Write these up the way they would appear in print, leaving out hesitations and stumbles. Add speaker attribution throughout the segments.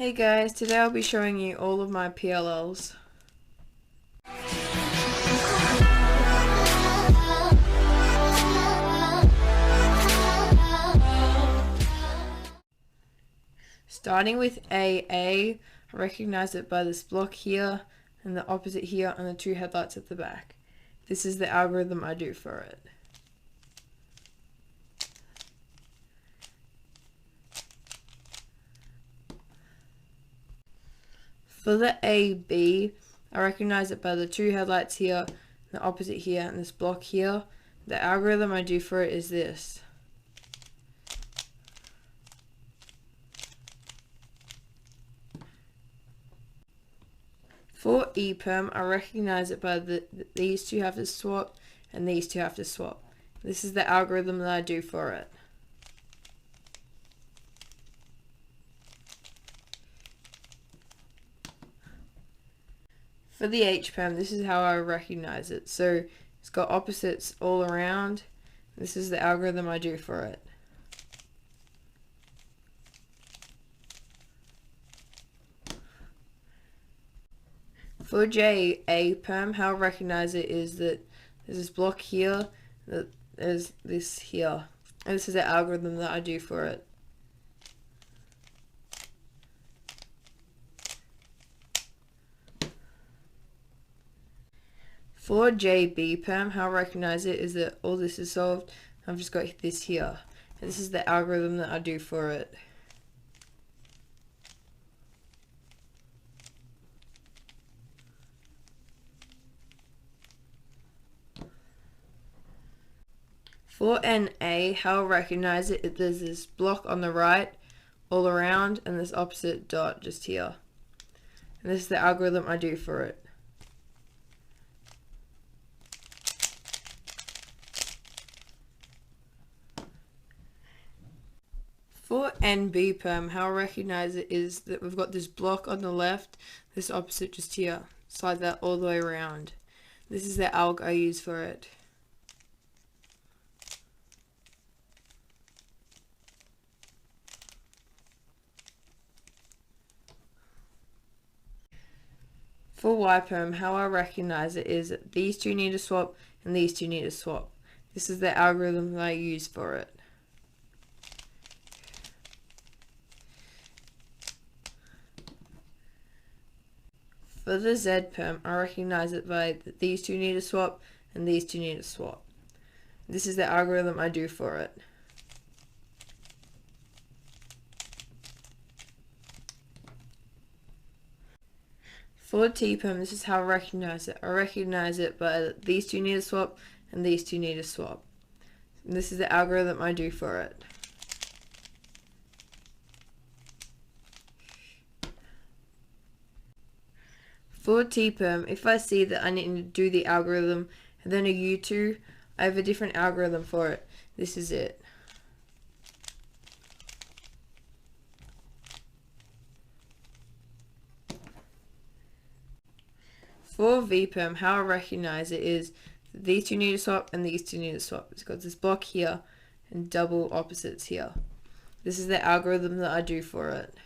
Speaker 1: Hey guys, today I'll be showing you all of my PLLs. Starting with AA, I recognize it by this block here and the opposite here and the two headlights at the back. This is the algorithm I do for it. For the AB, I recognize it by the two headlights here, the opposite here, and this block here. The algorithm I do for it is this. For EPERM, I recognize it by these two have to swap and these two have to swap. This is the algorithm that I do for it. For the HPERM, this is how I recognize it. So it's got opposites all around. This is the algorithm I do for it. For JA-PERM, how I recognize it is that there's this block here, there's this here. And this is the algorithm that I do for it. For JB-PERM, how I recognize it is that all this is solved. I've just got this here. And this is the algorithm that I do for it. For NA, how I recognize it, there's this block on the right all around and this opposite dot just here. And this is the algorithm I do for it. For NB-PERM, how I recognize it is that we've got this block on the left, this opposite just here. Slide that all the way around. This is the alg I use for it. For YPERM, how I recognize it is that these two need to swap and these two need to swap. This is the algorithm that I use for it. For the ZPERM, I recognize it by that these two need to swap and these two need to swap. This is the algorithm I do for it. For TPERM, this is how I recognize it. I recognize it by these two need to swap and these two need to swap. And this is the algorithm I do for it. For TPERM, if I see that I need to do the algorithm and then a U2, I have a different algorithm for it. This is it. For VPERM, how I recognize it is that these two need to swap and these two need to swap. It's got this block here and double opposites here. This is the algorithm that I do for it.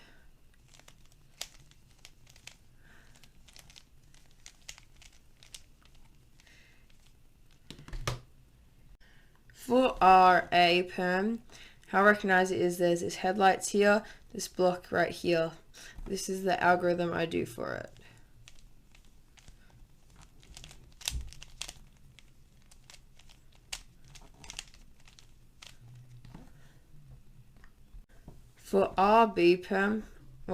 Speaker 1: For RA-PERM, how I recognize it is there's this headlights here, this block right here. This is the algorithm I do for it. For RB-PERM,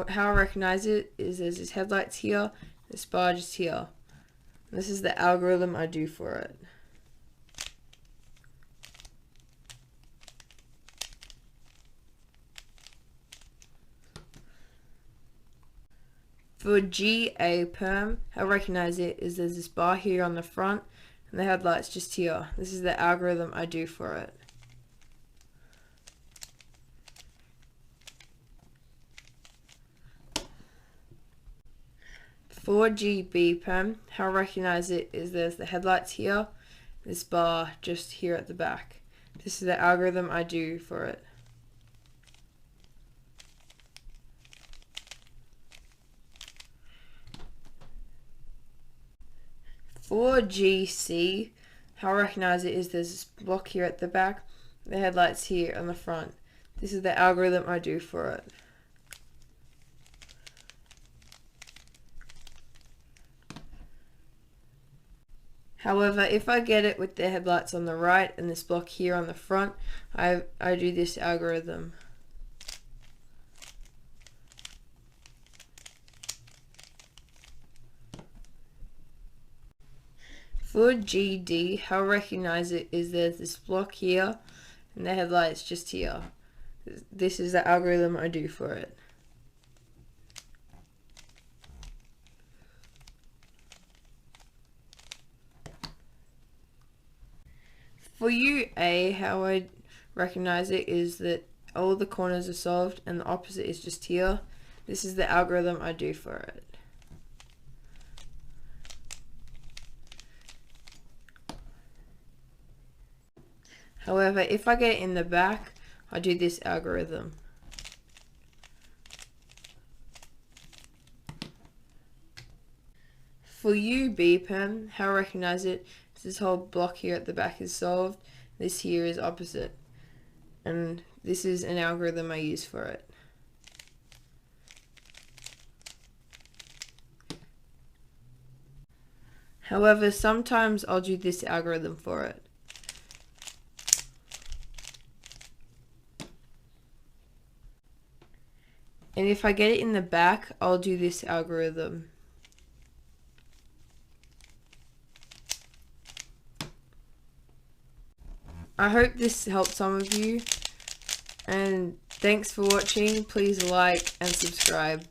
Speaker 1: how I recognize it is there's this headlights here, this bar just here. And this is the algorithm I do for it. For GA-PERM, how I recognize it is there's this bar here on the front and the headlights just here. This is the algorithm I do for it. For GB-PERM, how I recognize it is there's the headlights here, this bar just here at the back. This is the algorithm I do for it. For GC, how I recognize it is there's this block here at the back, the headlights here on the front. This is the algorithm I do for it. However, if I get it with the headlights on the right and this block here on the front, I do this algorithm. For GD, how I recognize it is there's this block here and the headlights just here. This is the algorithm I do for it. For UA, how I recognize it is that all the corners are solved and the opposite is just here. This is the algorithm I do for it. However, if I get it in the back, I do this algorithm. For UBPM, how I recognize it is this whole block here at the back is solved, this here is opposite, and this is an algorithm I use for it. However, sometimes I'll do this algorithm for it. And if I get it in the back, I'll do this algorithm. I hope this helped some of you, and thanks for watching. Please like and subscribe.